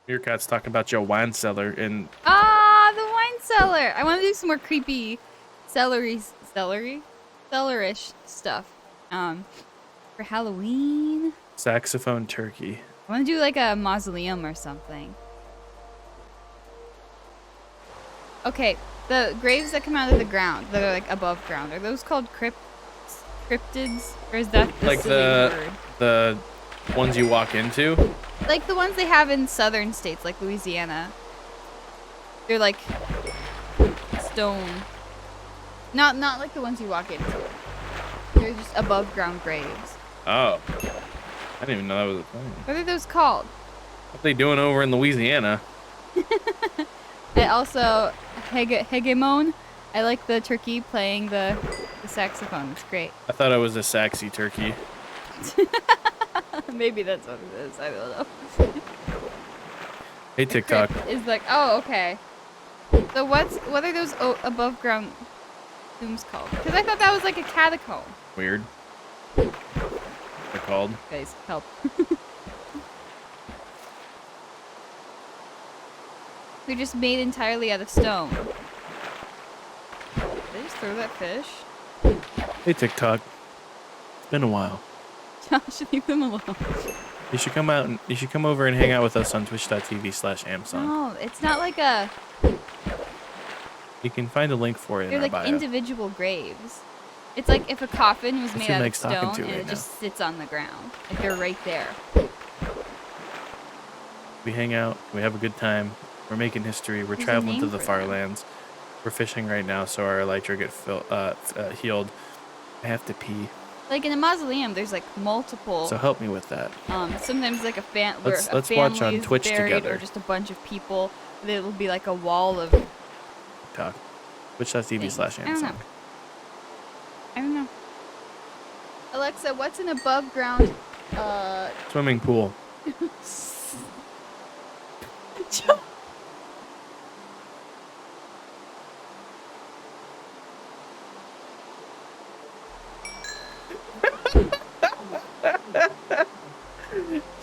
Your cat's talking about your wine cellar and The wine cellar. I want to do some more creepy celery-ish stuff. For Halloween. saxophone turkey. I want to do like a mausoleum or something. Okay, the graves that come out of the ground, that are like above ground, are those called cryptids? Or is that the like silly word? the ones you walk into? Like the ones they have in southern states, like Louisiana. They're like stone. Not like the ones you walk into. They're just above ground graves. Oh. I didn't even know that was a thing. What are those called? What are they doing over in Louisiana? And also, hegemon. I like the turkey playing the saxophone. It's great. I thought it was a saxy turkey. Maybe that's what it is. I don't know. Hey, TikTok. Is like, oh, okay. So what are those above ground tombs called? Because I thought that was like a catacomb. Weird. What's it called? Guys, help. They're just made entirely out of stone. Did they just throw that fish? Hey, TikTok. It's been a while. Josh, leave them alone. You should come out and you should come over and hang out with us on twitch.tv/Amsong. No, it's not like a... You can find a link for it They're in like our bio. individual graves. It's like if a coffin was made who out of Meg's talking stone to and right it now. just sits on the ground. Like they're right there. We hang out. We have a good time. We're making history. We're There's a traveling to name the for far them. lands. We're fishing right now, so our elytra get healed. I have to pee. Like in a mausoleum, there's like multiple. So help me with that. Sometimes like where Let's a watch family on is Twitch buried, together. or just a bunch of people. It'll be like a wall of. TikTok. Twitch.tv/Amsong. I don't know. Alexa, what's an above ground? Swimming pool.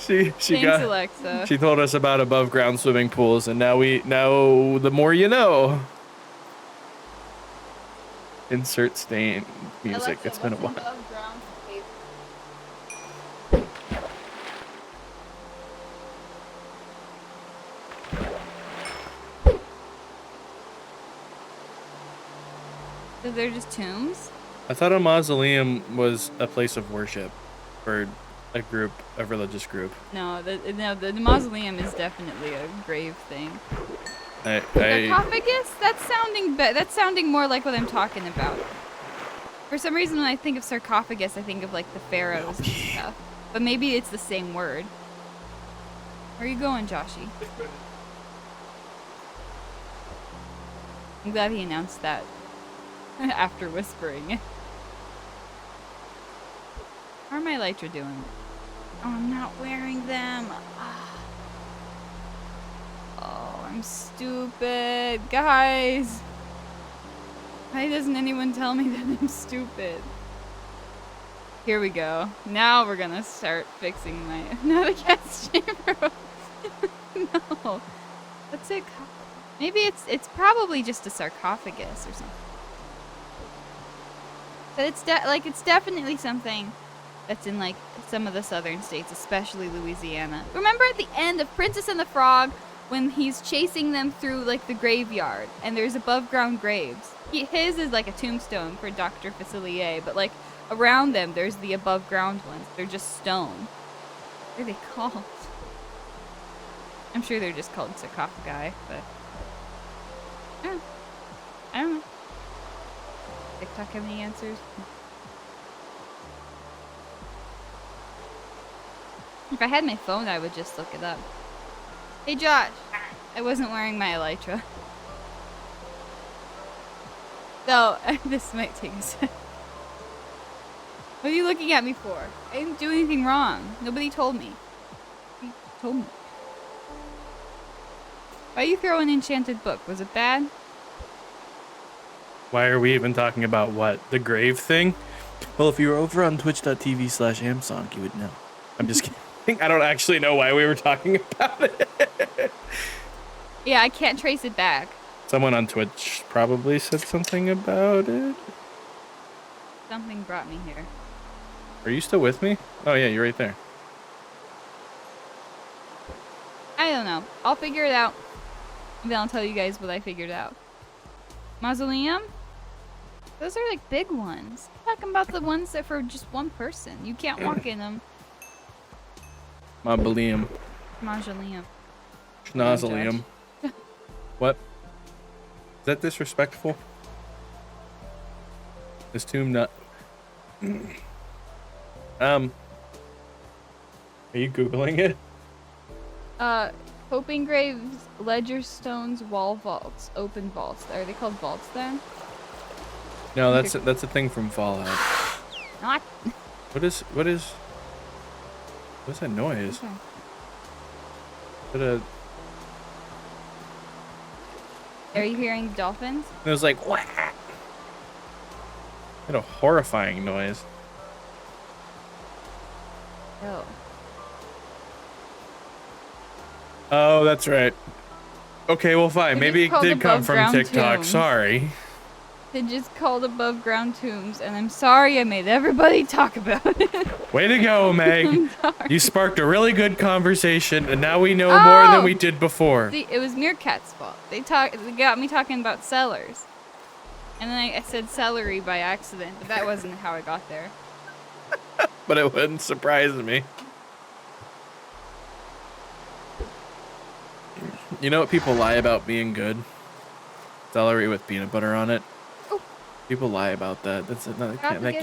Thanks, Alexa. She told us about above ground swimming pools, and now we know the more you know. Insert stain music. Alexa, It's been a what's an while. above ground cave? So they're just tombs? I thought a mausoleum was a place of worship for a religious group. No, the mausoleum is definitely a grave thing. I Sarcophagus? That's sounding more like what I'm talking about. For some reason, when I think of sarcophagus, I think of like the pharaohs and stuff. But maybe it's the same word. Where are you going, Joshy? I'm glad he announced that after whispering. How are my elytra doing? Oh, I'm not wearing them. Oh, I'm stupid. Guys. Why doesn't anyone tell me that I'm stupid? Here we go. Now we're gonna start fixing my... Not a cat's chamber. No. What's it called? Maybe it's probably just a sarcophagus or something. But it's definitely something that's in like some of the southern states, especially Louisiana. Remember at the end of Princess and the Frog when he's chasing them through like the graveyard and there's above ground graves. His is like a tombstone for Dr. Facilier, but like around them there's the above ground ones. They're just stone. What are they called? I'm sure they're just called sarcophagi, but I don't know. TikTok have any answers? If I had my phone, I would just look it up. Hey, Josh. I wasn't wearing my elytra. So, this might take a sec. What are you looking at me for? I didn't do anything wrong. Nobody told me. Nobody told me. Why you throw an enchanted book? Was it bad? Why are we even talking about what? The grave thing? Well, if you were over on twitch.tv/Amsong, you would know. I'm just kidding. I don't actually know why we were talking about it. Yeah, I can't trace it back. Someone on Twitch probably said something about it. Something brought me here. Are you still with me? Oh yeah, you're right there. I don't know. I'll figure it out. Then I'll tell you guys what I figured out. Mausoleum? Those are like big ones. I'm talking about the ones that for just one person. You can't walk in them. Mausoleum. Mausoleum. Schnozzleum. What? Is that disrespectful? This tomb nut. Are you Googling it? Hoping graves, ledger stones, wall vaults, open vaults. Are they called vaults then? No, that's a thing from Fallout. Not. What's that noise? Okay. What Are you hearing dolphins? it was like wah! What a horrifying noise. Oh. Oh, that's right. Okay, well fine. They Maybe just it called did come from above-ground TikTok. tombs. Sorry. They just called above ground tombs, and I'm sorry I made everybody talk about it. Way to go, Meg. I'm sorry. You sparked a really good conversation, and now we know more than we did before. See, it was Meerkat's fault. They got me talking about cellars. And then I said celery by accident, but that wasn't how I got there. But it wouldn't surprise me. You know what people lie about being good? Celery with peanut butter on it. Oh. People lie about that. That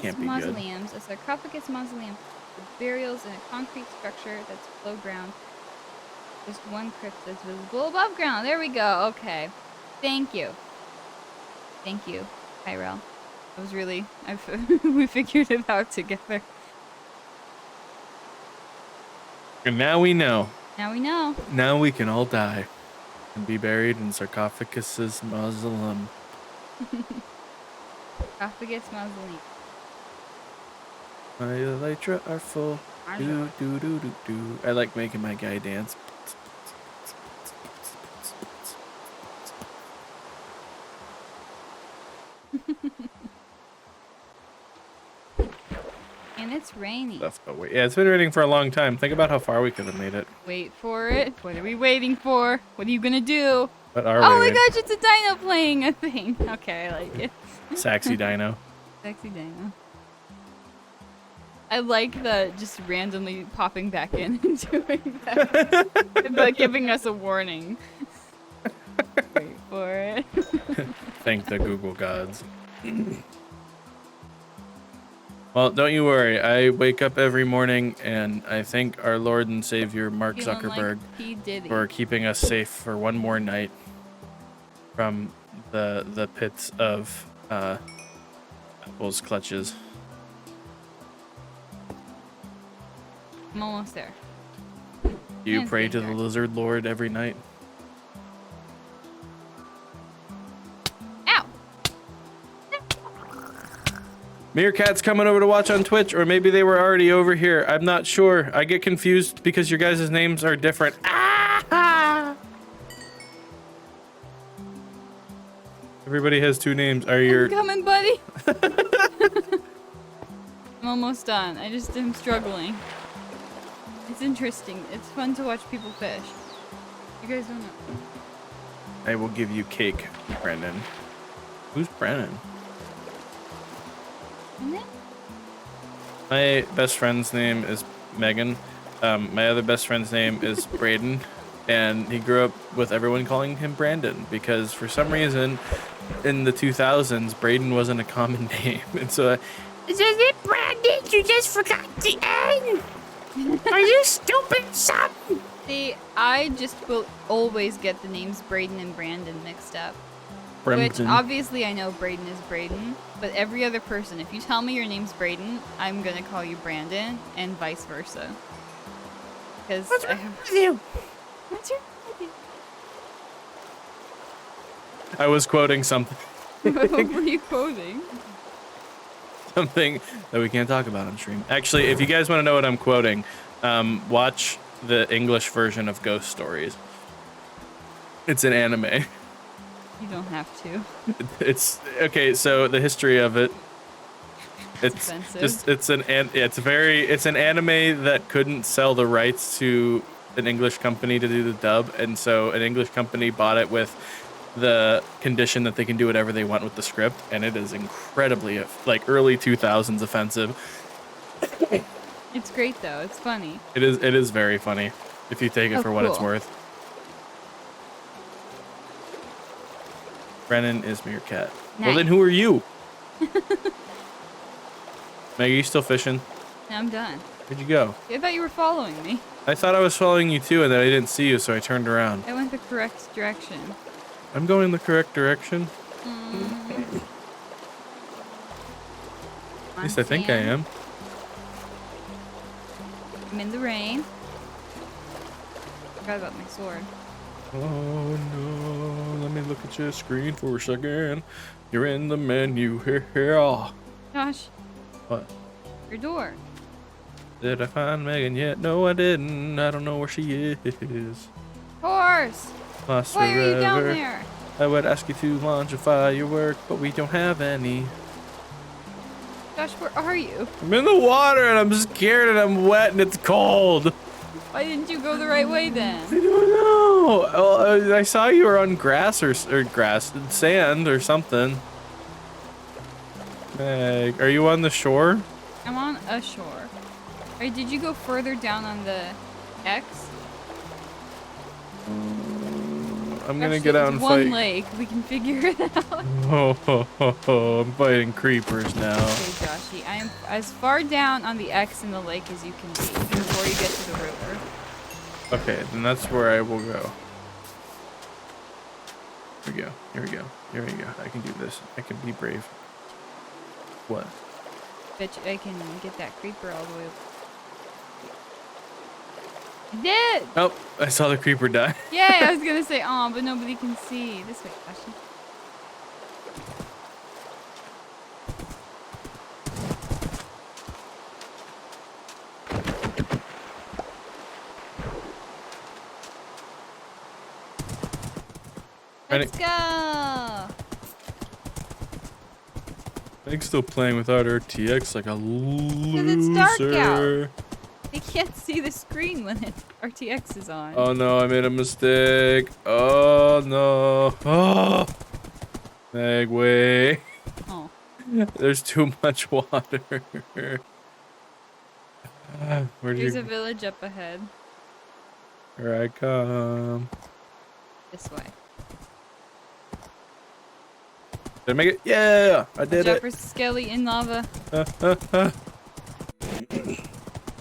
can't be good. Mausoleums. A sarcophagus mausoleum with burials in a concrete structure that's below ground. Just one crypt that's visible above ground. There we go. Okay. Thank you. Thank you, Tyrell. It was really... we figured it out together. And now we know. Now we know. Now we can all die and be buried in sarcophagus mausoleum. Sarcophagus mausoleum. My elytra are full. Do do do do do. I like making my guy dance. And it's raining. Let's go wait. Yeah, it's been raining for a long time. Think about how far we could have made it. Wait for it. What are we waiting for? What are you gonna do? What are Oh we? my gosh, it's a dino playing a thing. Okay, I like it. Saxy dino. Sexy dino. I like the just randomly popping back in and doing that. But giving us a warning. Wait for it. Thank the Google gods. Well, don't you worry. I wake up every morning and I thank our Lord and Savior Mark Feeling Zuckerberg like P. Diddy. for keeping us safe for one more night from the pits of Apple's clutches. I'm almost there. You Yes, pray to the Vanguard. Lizard Lord every night. Ow! Meerkat's coming over to watch on Twitch, or maybe they were already over here. I'm not sure. I get confused because your guys' names are different. Ah! Everybody has two names. Are I'm your coming, buddy. I'm almost done. I just am struggling. It's interesting. It's fun to watch people fish. You guys don't know. I will give you cake, Brendan. Who's Brennan? Isn't it? My best friend's name is Megan. My other best friend's name is Braden. And he grew up with everyone calling him Brandon because for some reason in the 2000s, Braden wasn't a common name. And so, is it Brandon? You just forgot the N. Are you stupid, son? See, I just will always get the names Braden and Brandon mixed up. Which Brampton. obviously I know Braden is Braden, but every other person, if you tell me your name's Braden, I'm gonna call you Brandon, and vice versa. Because What's wrong with you? What's your I was quoting something. What were you quoting? Something that we can't talk about on stream. Actually, if you guys want to know what I'm quoting, watch the English version of Ghost Stories. It's an anime. You don't have to. It's okay. So the history of it. It's offensive. just it's an anime that couldn't sell the rights to an English company to do the dub, and so an English company bought it with the condition that they can do whatever they want with the script, and it is incredibly like early 2000s offensive. It's great though. It's funny. It is very funny if you take it for what it's cool. worth. Brennan is Meerkat. Nice. Well, then who are you? Meg, are you still fishing? Now I'm done. Where'd you go? I thought you were following me. I thought I was following you too, and then I didn't see you, so I turned around. I went the correct direction. I'm going the correct direction. At least I think I am. I'm in the rain. Forgot about my sword. Oh no, let me look at your screen for a second. You're in the menu here. Josh. What? Your door. Did I find Megan yet? No, I didn't. I don't know where she is. Horse! Lost Why are you down forever. there? I would ask you to launch a firework, but we don't have any. Josh, where are you? I'm in the water and I'm scared and I'm wet and it's cold. Why didn't you go the right way I then? don't know. Well, I saw you were on grass or sand or something. Meg, are you on the shore? I'm on a shore. Or did you go further down on the X? I'm gonna Josh, get out there's and one fight. lake. We can figure it out. I'm fighting creepers now. Okay, Joshy, I am as far down on the X in the lake as you can be before you get to the river. Okay, then that's where I will go. Here we go. Here we go. Here we go. I can do this. I can be brave. What? Bet you I can get that creeper all the way up. I did! Oh, I saw the creeper die. Yay! I was gonna say, oh, but nobody can see. This way, Joshy. Let's go! I'm still playing without RTX like a loser. it's dark out. I can't see the screen when RTX is on. Oh no, I made a mistake. Oh no. Oh. Meg, wait. Oh. There's too much water. Where'd There's you? a village up ahead. Here I come. This way. Did I make it? Yeah, I did Watch out it. for Skelly in lava.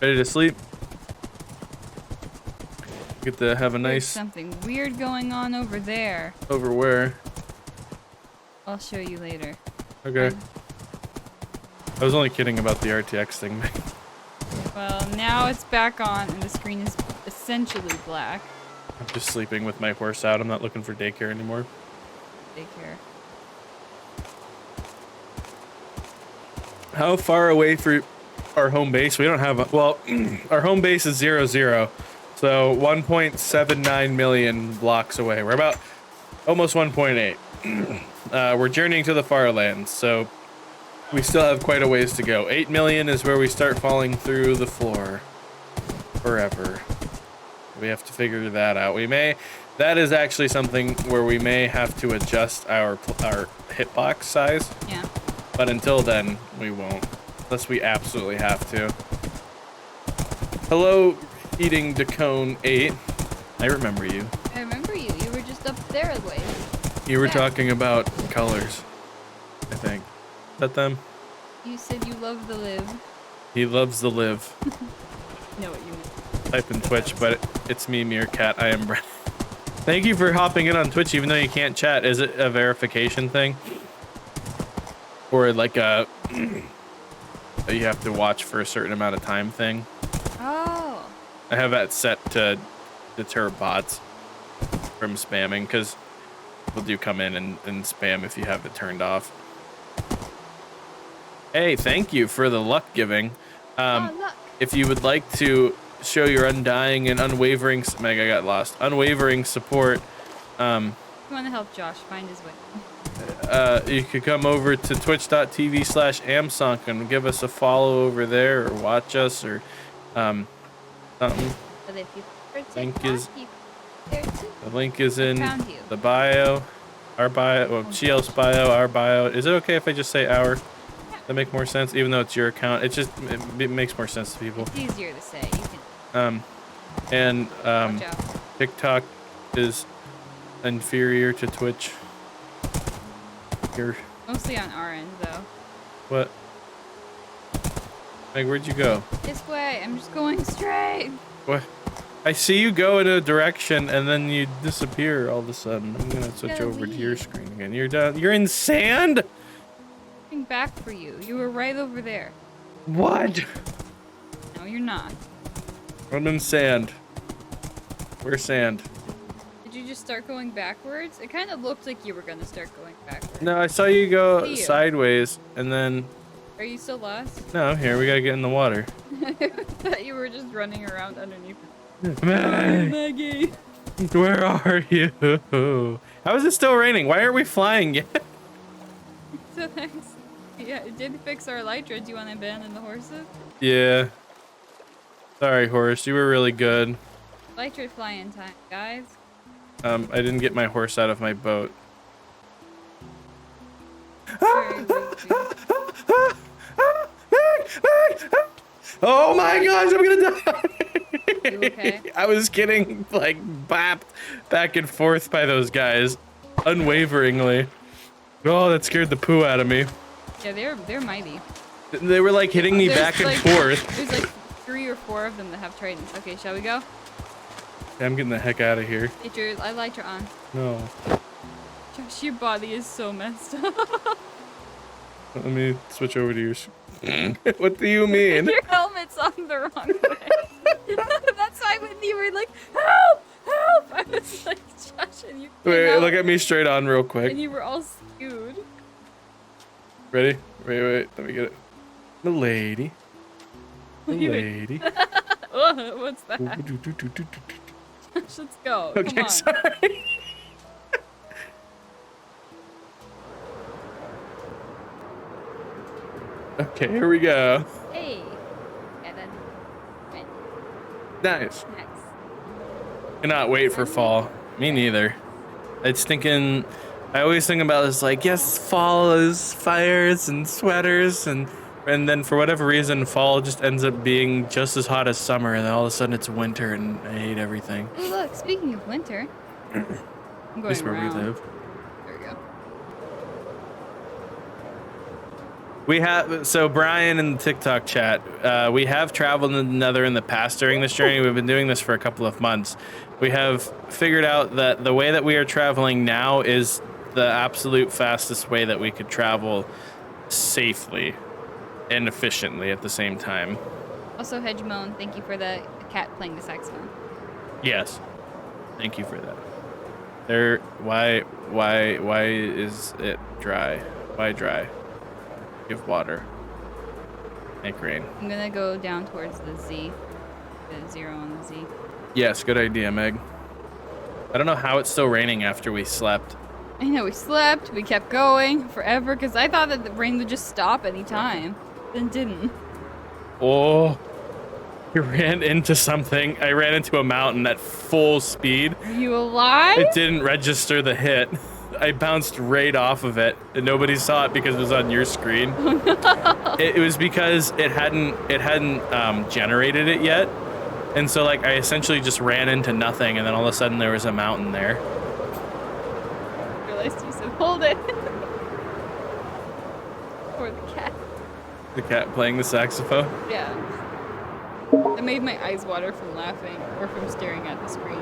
Ready to sleep? Get to have a There's nice. something weird going on over there. Over where? I'll show you later. Okay. I was only kidding about the RTX thing. Well, now it's back on and the screen is essentially black. I'm just sleeping with my horse out. I'm not looking for daycare anymore. Daycare. How far away for our home base? We don't have a, well, our home base is 0, so 1.79 million blocks away. We're about almost 1.8. We're journeying to the far lands, so we still have quite a ways to go. 8 million is where we start falling through the floor forever. We have to figure that out. That is actually something where we may have to adjust our hitbox size. Yeah. But until then, we won't. Unless we absolutely have to. Hello, Eating Decone 8. I remember you. I remember you. You were just up there a ways. You were Yeah. talking about colors, I think. Is that them? You said you love the live. He loves the live. Know what you mean. Type in Twitch, but it's me, Meerkat. I am Brent. Thank you for hopping in on Twitch, even though you can't chat. Is it a verification thing? Or like a you have to watch for a certain amount of time thing? Oh. I have that set to deter bots from spamming, because people do come in and spam if you have it turned off. Hey, thank you for the luck giving. Luck. If you would like to show your undying and unwavering, Meg, I got lost, unwavering support If you want to help Josh find his way. You could come over to twitch.tv/amsonk and give us a follow over there, or watch us, or something. But if you prefer Link TikTok, is- you there too. The link is in Found you. the bio. Our bio, well, Chiel's bio, our bio. Is it okay if I just say our? That make more sense, even though it's your account. It makes more sense to people. It's easier to say. You can watch out. TikTok is inferior to Twitch. You're Mostly on our end, though. what? Meg, where'd you go? This way. I'm just going straight. What? I see you go in a direction and then you disappear all of a sudden. I'm gonna switch over to your screen again. You're done. You're in sand? Looking back for you. You were right over there. What? No, you're not. I'm in sand. Where's sand? Did you just start going backwards? It kind of looked like you were gonna start going backwards. No, I saw you go See you. sideways and then. Are you still lost? No, I'm here. We gotta get in the water. I thought you were just running around underneath. Meg, Maggie. where are you? How is it still raining? Why aren't we flying yet? So nice. Yeah, it did fix our elytra. Do you want to abandon the horses? Yeah. Sorry, horse. You were really good. Elytra flying time, guys. I didn't get my horse out of my boat. Very rude. Oh my gosh, I'm gonna die! You okay? I was getting like bapped back and forth by those guys, unwaveringly. Oh, that scared the poo out of me. Yeah, they're mighty. They were like hitting me back and forth. There's like 3 or 4 of them that have tridents. Okay, shall we go? I'm getting the heck out of here. Get your elytra on. No. Josh, your body is so messed up. Let me switch over to yours. What do you mean? Your helmet's on the wrong way. That's why when you were like, help, help, I was like, Josh, and you came Wait, out, look at me straight on real and quick. you were all skewed. Ready? Wait, let me get it. The lady. The lady. Ugh, what's that? Josh, let's go. Come Okay, on. sorry. Okay, here we go. Hey. Yeah, then. Right. Nice. Next. Cannot wait for fall. Me neither. It's thinking, I always think about this like, yes, fall is fires and sweaters and then for whatever reason, fall just ends up being just as hot as summer and then all of a sudden it's winter and I hate everything. Oh, look, speaking of winter. I'm At going least where around. we live. There we go. We have, so Brian in the TikTok chat, we have traveled in the Nether in the past during this journey. We've been doing this for a couple of months. We have figured out that the way that we are traveling now is the absolute fastest way that we could travel safely and efficiently at the same time. Also, Hedgemone, thank you for the cat playing the saxophone. Yes. Thank you for that. Why is it dry? Why dry? Give water. Make rain. I'm gonna go down towards the Z. The 0 on the Z. Yes, good idea, Meg. I don't know how it's still raining after we slept. I know, we slept, we kept going forever, because I thought that the rain would just stop any time. Then didn't. Oh, you ran into something. I ran into a mountain at full speed. Are you alive? It didn't register the hit. I bounced right off of it, and nobody saw it because it was on your screen. It was because it hadn't generated it yet, and so like I essentially just ran into nothing, and then all of a sudden there was a mountain there. I realized you said hold it. Or the cat. The cat playing the saxophone. Yeah. It made my eyes water from laughing or from staring at the screen.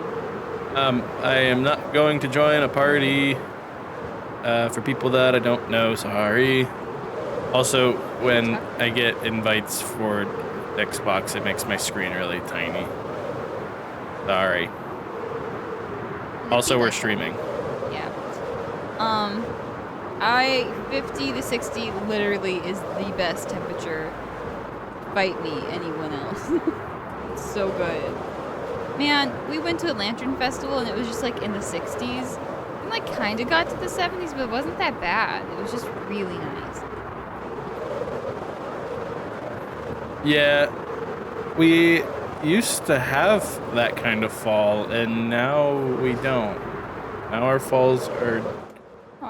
I am not going to join a party for people that I don't know. Sorry. Also, when I get invites for Xbox, it makes my screen really tiny. Sorry. Also, we're streaming. Yeah. 50 to 60 literally is the best temperature. Fight me, anyone else. It's so good. Man, we went to a lantern festival and it was just like in the 60s. And like kind of got to the 70s, but it wasn't that bad. It was just really nice. Yeah, we used to have that kind of fall, and now we don't. Now our falls are...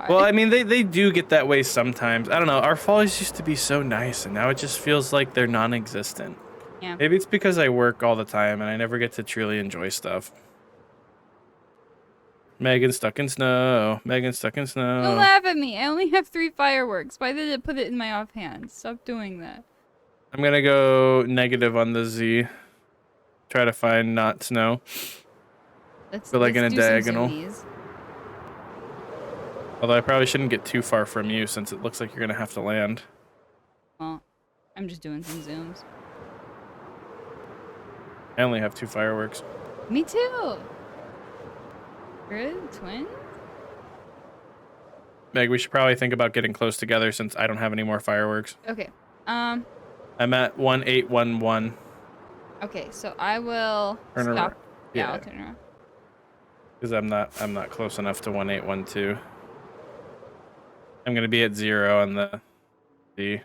Well, I mean, they do get that way sometimes. I don't know. Our falls used to be so nice, and now it just feels like they're non-existent. Yeah. Maybe it's because I work all the time, and I never get to truly enjoy stuff. Megan's stuck in snow. Megan's stuck in snow. Don't laugh at me. I only have 3 fireworks. Why did it put it in my offhand? Stop doing that. I'm gonna go negative on the Z. Try to find not snow. Let's like in a do diagonal. some zoomies. Although I probably shouldn't get too far from you since it looks like you're gonna have to land. Well, I'm just doing some zooms. I only have 2 fireworks. Me too. Good twin. Meg, we should probably think about getting close together since I don't have any more fireworks. Okay. I'm at 1811. Okay, so I will Turn stop. around. Yeah, Yeah. I'll turn around. Because I'm not close enough to 1812. I'm gonna be at 0 on the Z.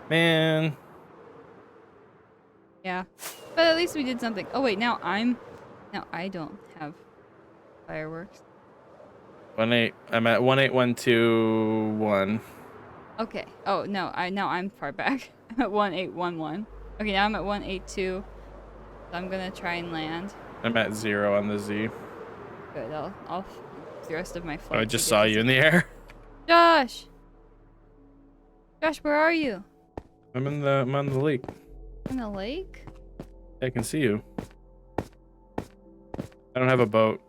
Man. Yeah. But at least we did something. Oh wait, now I don't have fireworks. I'm at 18121. Okay. Oh no, now I'm far back. I'm at 1811. Okay, now I'm at 182. So I'm gonna try and land. I'm at 0 on the Z. Good. I'll the rest of my Oh, flight. I just saw you in the air. Josh. Josh, where are you? I'm on the lake. In the lake? I can see you. I don't have a boat.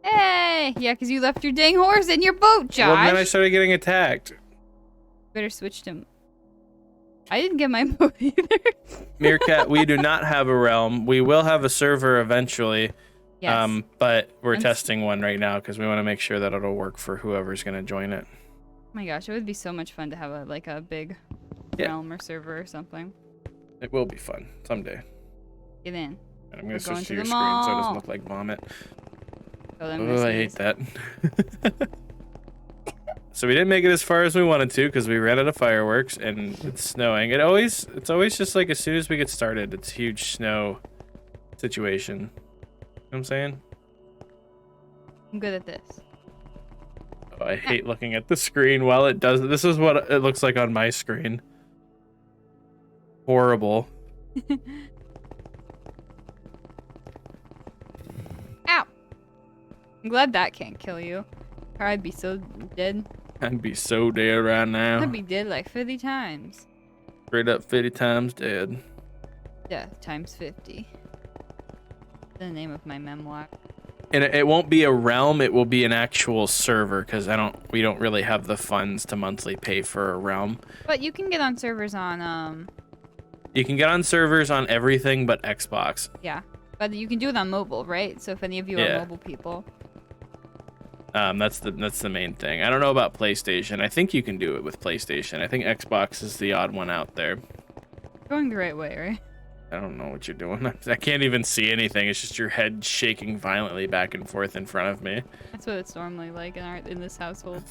Hey! Yeah, because you left your dang horse in your boat, Josh. Well, then I started getting attacked. Better switch to... I didn't get my boat either. Meerkat, we do not have a realm. We will have a server eventually. Yes. But we're testing one right now because we want to make sure that it'll work for whoever's going to join it. Oh my gosh, it would be so much fun to have a big realm or server or something. It will be fun someday. Get in. And I'm going to switch going to to your the screen so it doesn't mall. look like vomit. Oh, I hate that. So we didn't make it as far as we wanted to because we ran out of fireworks and it's snowing. It's always just like as soon as we get started, it's huge snow situation. You know what I'm saying? I'm good at this. Oh, I hate looking at the screen while it does. This is what it looks like on my screen. Horrible. Ow! I'm glad that can't kill you. Or I'd be so dead. I'd be so dead right now. I'd be dead like 50 times. Straight up 50 times dead. Death times 50. The name of my memoir. And it won't be a realm, it will be an actual server because we don't really have the funds to monthly pay for a realm. But you can get on servers on You can get on servers on everything but Xbox. yeah. But you can do it on mobile, right? So if any of you are mobile people. That's the main thing. I don't know about PlayStation. I think you can do it with PlayStation. I think Xbox is the odd one out there. Going the right way, right? I don't know what you're doing. I can't even see anything. It's just your head shaking violently back and forth in front of me. That's what it's normally like in this household.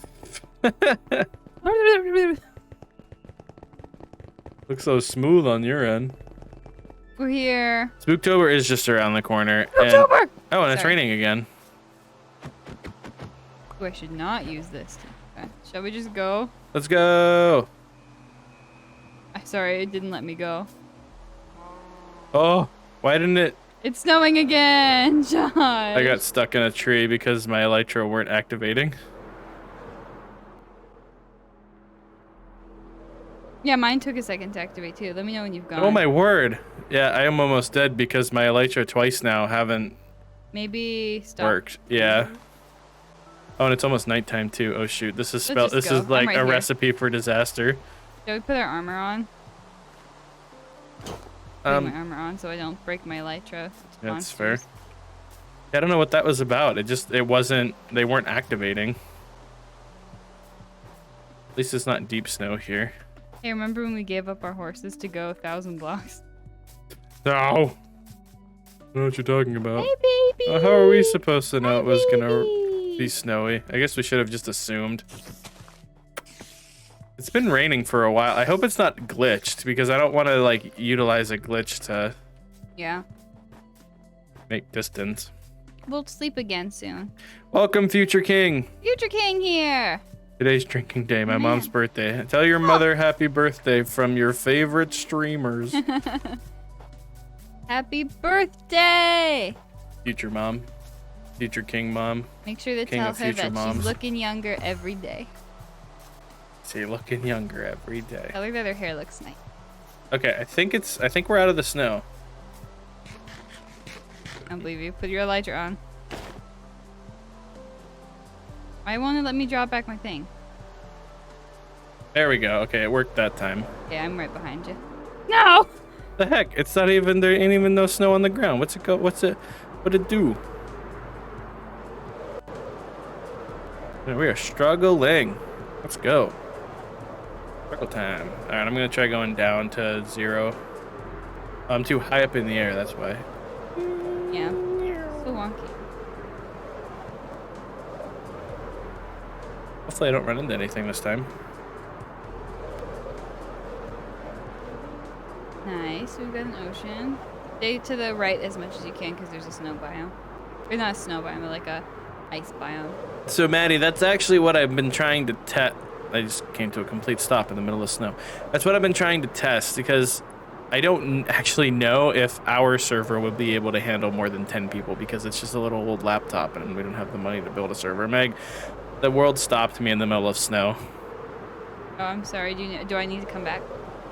Looks so smooth on your end. We're here. Spooktober is just around the corner. Spooktober! And it's raining again. Ooh, I should not use this. Okay. Shall we just go? Let's go. Sorry, it didn't let me go. Oh, why didn't it? It's snowing again, Josh. I got stuck in a tree because my elytra weren't activating. Yeah, mine took a second to activate too. Let me know when you've gone. Oh my word. Yeah, I am almost dead because my elytra twice now haven't Maybe stop. worked. Yeah. Oh, and it's almost nighttime too. Oh shoot, this is Let's just go. is like I'm right a here. recipe for disaster. Shall we put our armor on? Put my armor on so I don't break my elytra. That's fair. I don't know what that was about. It wasn't, they weren't activating. At least it's not deep snow here. Hey, remember when we gave up our horses to go 1,000 blocks? No. I don't know what you're talking about. Hey, baby. How are we supposed to know Hi, it was gonna baby. be snowy? I guess we should have just assumed. It's been raining for a while. I hope it's not glitched because I don't want to like utilize a glitch to Yeah. make distance. We'll sleep again soon. Welcome, Future King. Future King here. Today's drinking day, my Man. mom's birthday. Tell your mother happy birthday from your favorite streamers. Happy birthday. Future mom. Future King mom. Make sure to King tell of her future that moms. she's looking younger every day. See, looking younger every day. Tell her that her hair looks nice. Okay, I think we're out of the snow. I don't believe you. Put your elytra on. Why won't it let me drop back my thing? There we go. Okay, it worked that time. Yeah, I'm right behind you. No! The heck? It's not even, there ain't even no snow on the ground. What'd it do? Man, we are struggling. Let's go. Struggle time. All right, I'm gonna try going down to 0. I'm too high up in the air, that's why. Yeah. So wonky. Hopefully I don't run into anything this time. Nice. We've got an ocean. Stay to the right as much as you can because there's a snow biome. Or not a snow biome, but like a ice biome. So Maddie, that's actually what I've been trying to test. I just came to a complete stop in the middle of snow. That's what I've been trying to test because I don't actually know if our server would be able to handle more than 10 people because it's just a little old laptop and we don't have the money to build a server. Meg, the world stopped me in the middle of snow. Oh, I'm sorry. Do I need to come back?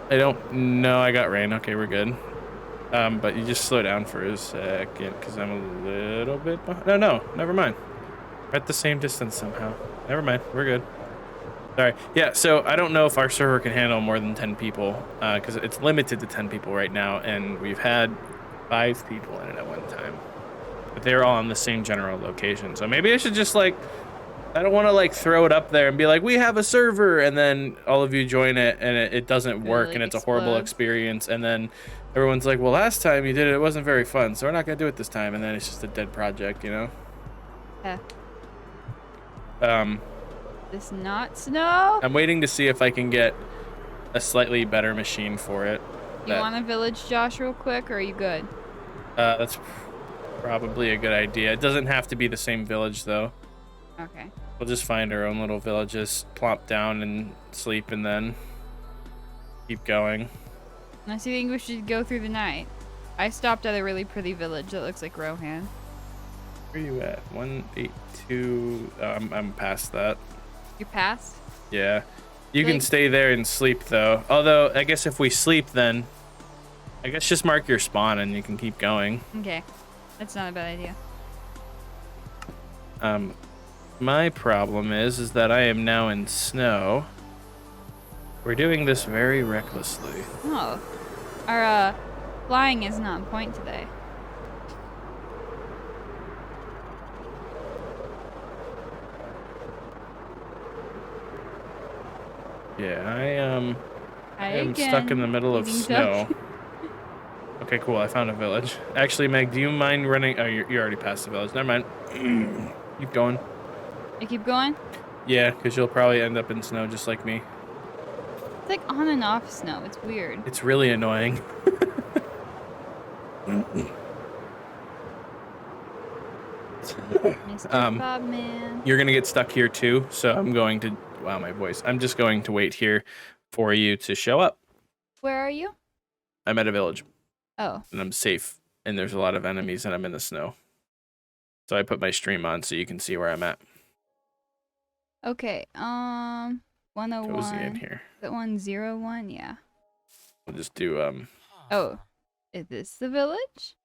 I don't know. I got rain. Okay, we're good. But you just slow down for a second because I'm a little bit behind. No, never mind. We're at the same distance somehow. Never mind. We're good. Sorry. Yeah, so I don't know if our server can handle more than 10 people because it's limited to 10 people right now, and we've had 5 people in it at one time. But they're all on the same general location. So maybe I should just like, I don't want to like throw it up there and be like, we have a server, and then all of you join it and it doesn't work like and it's a horrible experience, and then everyone's like, well, last time you did it, it wasn't very fun, so we're not gonna do it this time, and then it's just a dead project, you know? Yeah. This not snow? I'm waiting to see if I can get a slightly better machine for it. You want a village, Josh, real quick, or are you good? That's probably a good idea. It doesn't have to be the same village, though. Okay. We'll just find our own little villages, plop down and sleep, and then keep going. Unless you think we should go through the night. I stopped at a really pretty village that looks like Rohan. Where are you at? 182. I'm past that. You passed? Yeah. You can stay there and sleep, though. Although, I guess if we sleep, then I guess just mark your spawn and you can keep going. Okay. That's not a bad idea. My problem is that I am now in snow. We're doing this very recklessly. Oh. Our flying is not on point today. Yeah, I am again. stuck in the middle of Eating snow. duck. Okay, cool. I found a village. Actually, Meg, do you mind running? Oh, you're already past the village. Never mind. Keep going. I keep going? Yeah, because you'll probably end up in snow just like me. It's like on and off snow. It's weird. It's really annoying. Mr. Bobman. You're gonna get stuck here too, so I'm going to. Wow, my voice. I'm just going to wait here for you to show up. Where are you? I'm at a village. Oh. And I'm safe, and there's a lot of enemies, and I'm in the snow. So I put my stream on so you can see where I'm at. Okay. 101. Cozy in here. Is that 101? Yeah. We'll just do Oh. Is this the village?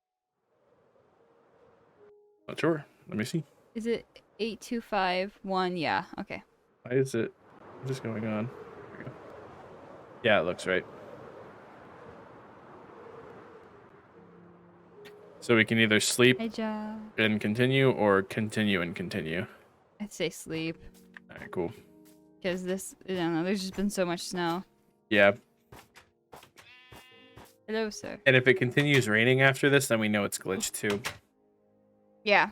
Not sure. Let me see. Is it 8251? Yeah. Okay. Why is it? What is going on? There we go. Yeah, it looks right. So we can either sleep Hey, job. and continue, or continue and continue. I'd say sleep. All right, cool. Because this, I don't know, there's just been so much snow. Yeah. Hello, sir. And if it continues raining after this, then we know it's glitched too. Yeah.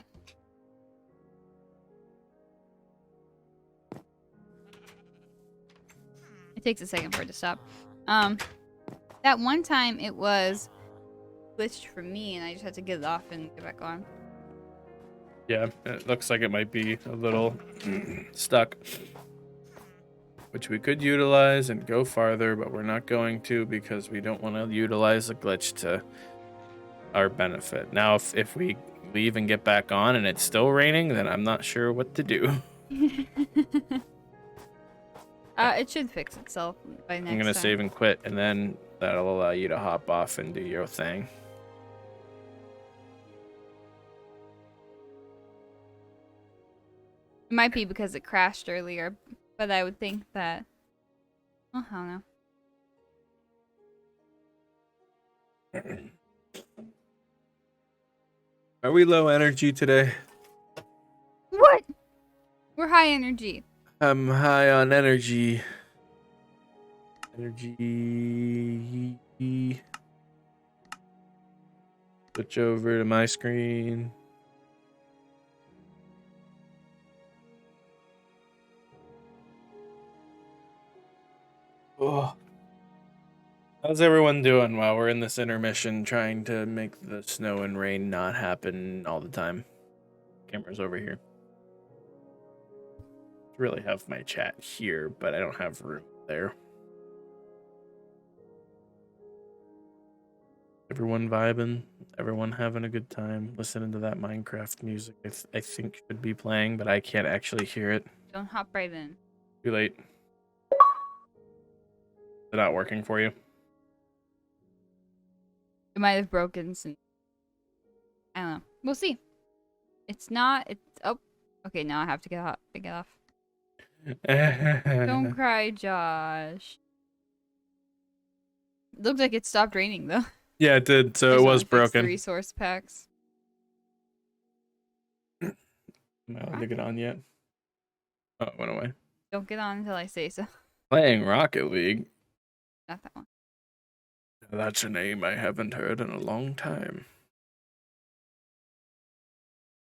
It takes a second for it to stop. That one time it was glitched for me, and I just had to get it off and get back on. Yeah, it looks like it might be a little stuck, which we could utilize and go farther, but we're not going to because we don't want to utilize the glitch to our benefit. Now, if we leave and get back on and it's still raining, then I'm not sure what to do. It should fix itself by next time. I'm going to save and quit, and then that'll allow you to hop off and do your thing. It might be because it crashed earlier, but I would think that... Oh, I don't know. Are we low energy today? What? We're high energy. I'm high on energy. Energy. Switch over to my screen. Oh. How's everyone doing while we're in this intermission trying to make the snow and rain not happen all the time? Camera's over here. I really have my chat here, but I don't have room there. Everyone vibing, everyone having a good time, listening to that Minecraft music I think should be playing, but I can't actually hear it. Don't hop right in. Too late. Is it not working for you? It might have broken since... I don't know. We'll see. It's not... It's... Oh. Okay, now I have to get off. Don't cry, Josh. It looked like it stopped raining, though. Yeah, it did, so it was broken. The resource packs. Am I allowed to get on yet? Oh, it went away. Don't get on until I say so. Playing Rocket League. Not that one. That's a name I haven't heard in a long time.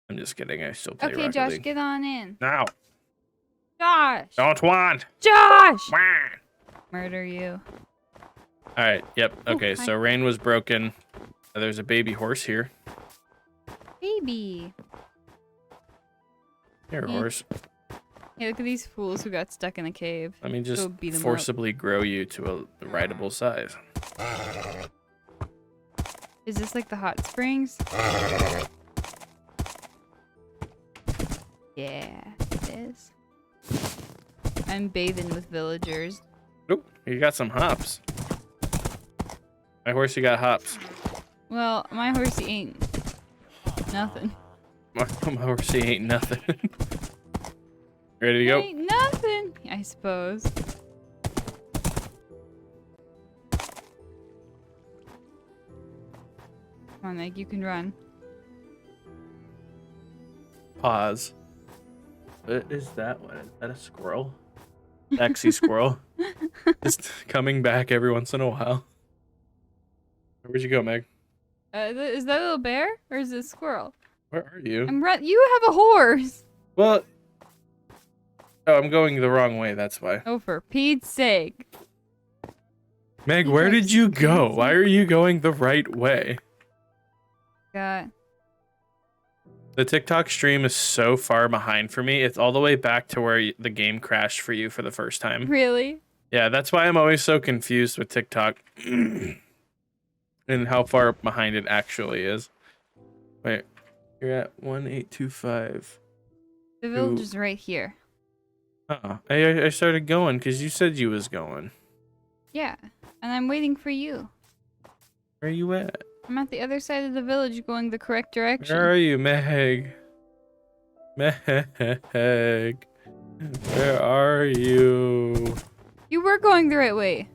I'm just kidding. I still play Rocket League. Okay, Josh, get on in. Now. Josh! Don't want. Josh! Wah. Murder you. All right. Yep. Okay. Ooh, so rain was broken. There's a baby horse here. Baby. Here, horse. Hey, look at these fools who got stuck in a cave. Let me just Go beat 'em forcibly grow you to a rideable size. Is this like the hot springs? Yeah, it is. I'm bathing with villagers. Oh, you got some hops. My horsey got hops. Well, my horsey ain't nothing. My horsey ain't nothing. Ready to go? Ain't nothing, I suppose. Come on, Meg, you can run. Pause. What is that one? Is that a squirrel? Taxi squirrel. Just coming back every once in a while. Where'd you go, Meg? Is that a little bear or is it a squirrel? Where are you? You have a horse. Well, oh, I'm going the wrong way. That's why. Oh, for Pete's sake. Meg, where did you go? Why are you going the right way? God. The TikTok stream is so far behind for me. It's all the way back to where the game crashed for you for the first time. Really? Yeah, that's why I'm always so confused with TikTok and how far behind it actually is. Wait, you're at 1825. The village is right here. I started going because you said you was going. Yeah, and I'm waiting for you. Where are you at? I'm at the other side of the village going the correct direction. Where are you, Meg? Meg. Where are you? You were going the right way.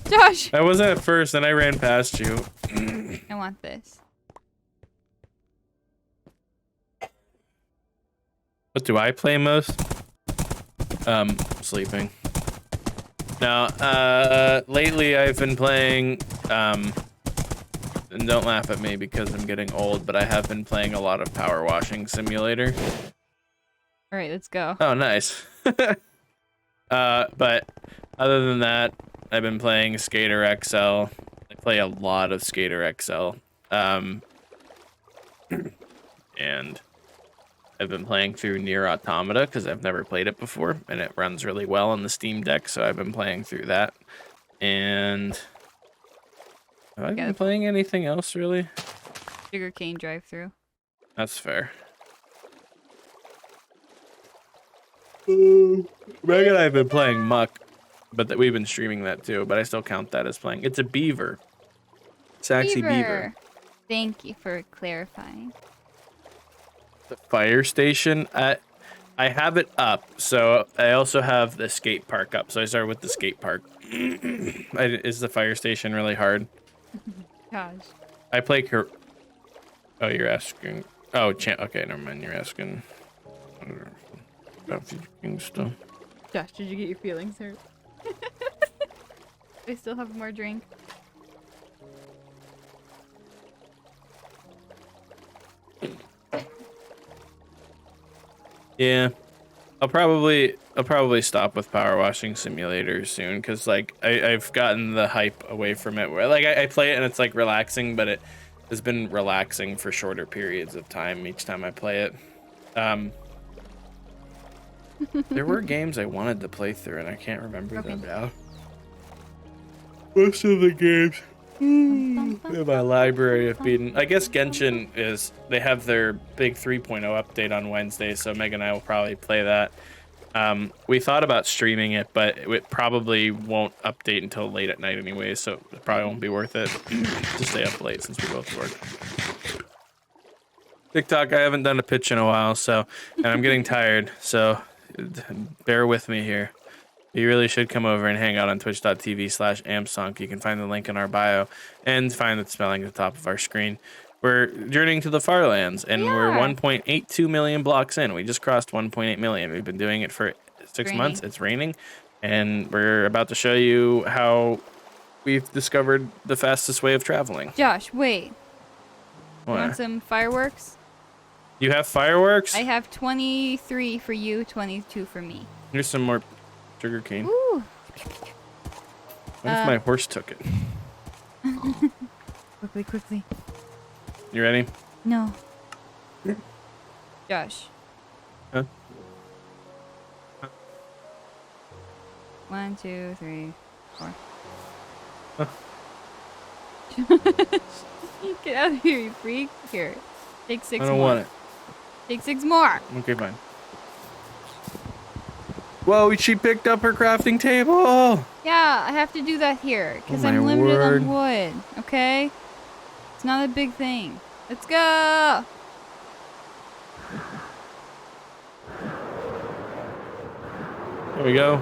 Josh! I wasn't at first, and I ran past you. I want this. What do I play most? Sleeping. No, lately I've been playing, and don't laugh at me because I'm getting old, but I have been playing a lot of Power Washing Simulator. All right, let's go. Oh, nice. But other than that, I've been playing Skater XL. I play a lot of Skater XL. And I've been playing through Nier Automata because I've never played it before, and it runs really well on the Steam Deck, so I've been playing through that. And have I been playing anything else, really? Sugarcane drive-through. That's fair. Meg and I have been playing Muck, but we've been streaming that too, but I still count that as playing. It's a beaver. Saxy beaver. Thank you for clarifying. The fire station, I have it up, so I also have the skate park up. So I started with the skate park. Is the fire station really hard? Gosh. I play oh, you're asking. Oh, okay, never mind. You're asking about future king stuff. Josh, did you get your feelings hurt? I still have more drink. Yeah, I'll probably stop with Power Washing Simulator soon because like I've gotten the hype away from it. Where like I play it and it's like relaxing, but it has been relaxing for shorter periods of time each time I play it. There were games I wanted to play through and I can't remember them now. Most of the games in my library have been, I guess Genshin is, they have their big 3.0 update on Wednesday, so Meg and I will probably play that. We thought about streaming it, but it probably won't update until late at night anyway, so it probably won't be worth it to stay up late since we both work. TikTok, I haven't done a pitch in a while, so, and I'm getting tired, so bear with me here. You really should come over and hang out on twitch.tv/amsonk. You can find the link in our bio and find the spelling at the top of our screen. We're journeying to the far lands, and we're 1.82 million blocks in. We just crossed 1.8 million. We've been doing it for 6 months. It's raining, and we're about to show you how we've discovered the fastest way of traveling. Josh, wait. What? You want some fireworks? You have fireworks? I have 23 for you, 22 for me. Here's some more sugar cane. Ooh. What if my horse took it? Quickly. You ready? No. Josh. Huh? 1, 2, 3, 4. Huh? Get out of here, you freak. Here. Take 6 more. I don't want it. Take 6 more. Okay, fine. Whoa, she picked up her crafting table. Yeah, I have to do that here because Oh, I'm my limited word. on wood. Okay? It's not a big thing. Let's go. There we go.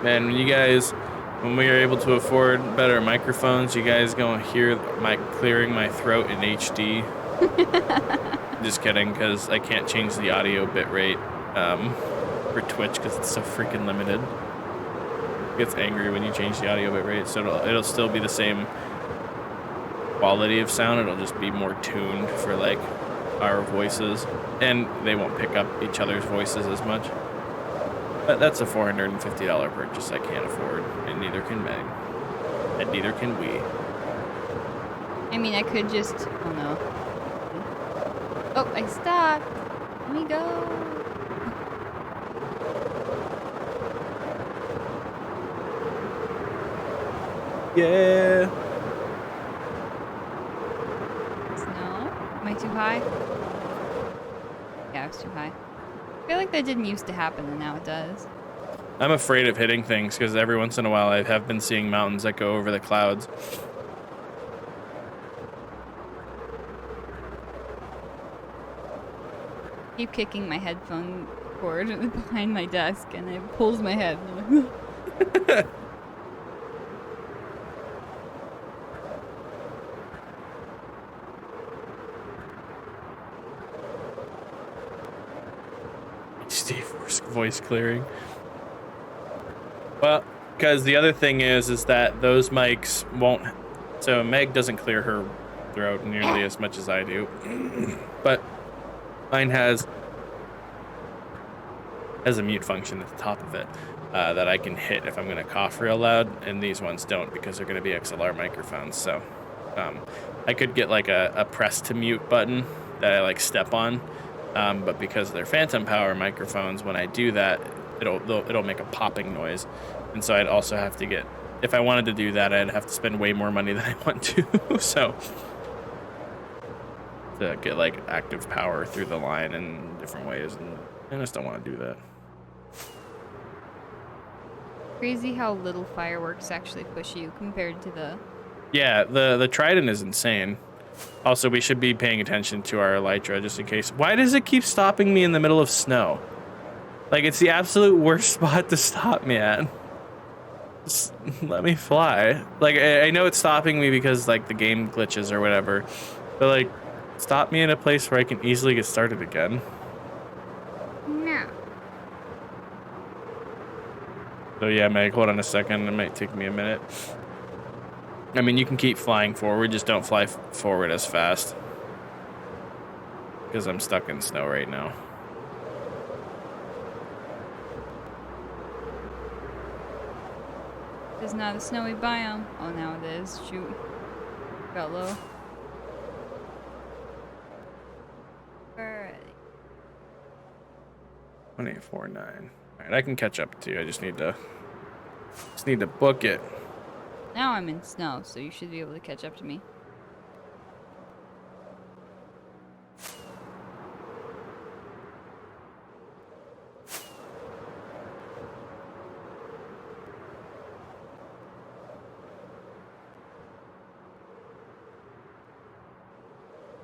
Man, when we are able to afford better microphones, you guys gonna hear my clearing my throat in HD. Just kidding, because I can't change the audio bitrate for Twitch because it's so freaking limited. It gets angry when you change the audio bitrate, so it'll still be the same quality of sound. It'll just be more tuned for like our voices, and they won't pick up each other's voices as much. But that's a $450 purchase I can't afford, and neither can Meg, and neither can we. I mean, I could just... Oh, no. Oh, I stopped. Let me go. Yeah. Snow? Am I too high? Yeah, I was too high. I feel like that didn't used to happen, and now it does. I'm afraid of hitting things because every once in a while I have been seeing mountains that go over the clouds. Keep kicking my headphone cord behind my desk, and it pulls my head. I'm like, Steve voice clearing. Well, because the other thing is that those mics won't. So Meg doesn't clear her throat nearly as much as I do, but mine has a mute function at the top of it that I can hit if I'm going to cough real loud, and these ones don't because they're going to be XLR microphones. So I could get like a press to mute button that I like step on, but because they're phantom power microphones, when I do that, it'll make a popping noise, and so I'd also have to get. If I wanted to do that, I'd have to spend way more money than I want to. So to get like active power through the line in different ways, and I just don't want to do that. Crazy how little fireworks actually push you compared to the. Yeah, the Trident is insane. Also, we should be paying attention to our Elytra just in case. Why does it keep stopping me in the middle of snow? Like, it's the absolute worst spot to stop me at. Just let me fly. Like, I know it's stopping me because, like, the game glitches or whatever. But, like, stop me in a place where I can easily get started again. No. So, yeah, Meg, hold on a second. It might take me a minute. I mean, you can keep flying forward, just don't fly forward as fast. Because I'm stuck in snow right now. It's not a snowy biome. Oh, now it is. Shoot. Got low. Alright. 1849. Alright, I can catch up to you. I just need to book it. Now I'm in snow, so you should be able to catch up to me.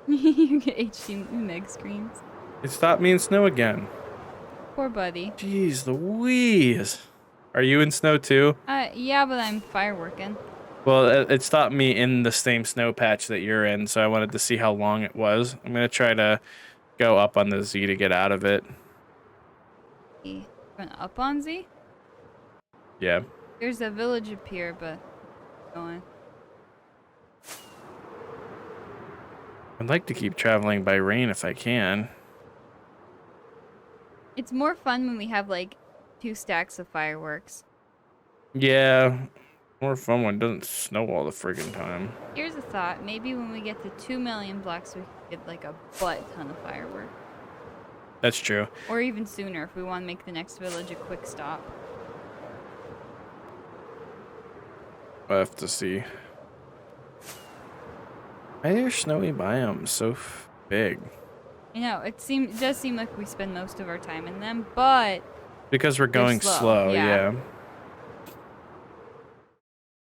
You get HD Meg screens. It stopped me in snow again. Poor buddy. Jeez Louise. Are you in snow too? Yeah, but I'm fireworking. Well, it stopped me in the same snow patch that you're in, so I wanted to see how long it was. I'm going to try to go up on the Z to get out of it. Going up on Z? Yeah. There's a village up here, but going. I'd like to keep traveling by rain if I can. It's more fun when we have like 2 stacks of fireworks. Yeah, more fun when it doesn't snow all the friggin' time. Here's a thought. Maybe when we get to 2 million blocks, we could get like a butt ton of fireworks. That's true. Or even sooner if we want to make the next village a quick stop. I'll have to see. Why are snowy biomes so big? You know, it does seem like we spend most of our time in them, but Because we're going slow, yeah.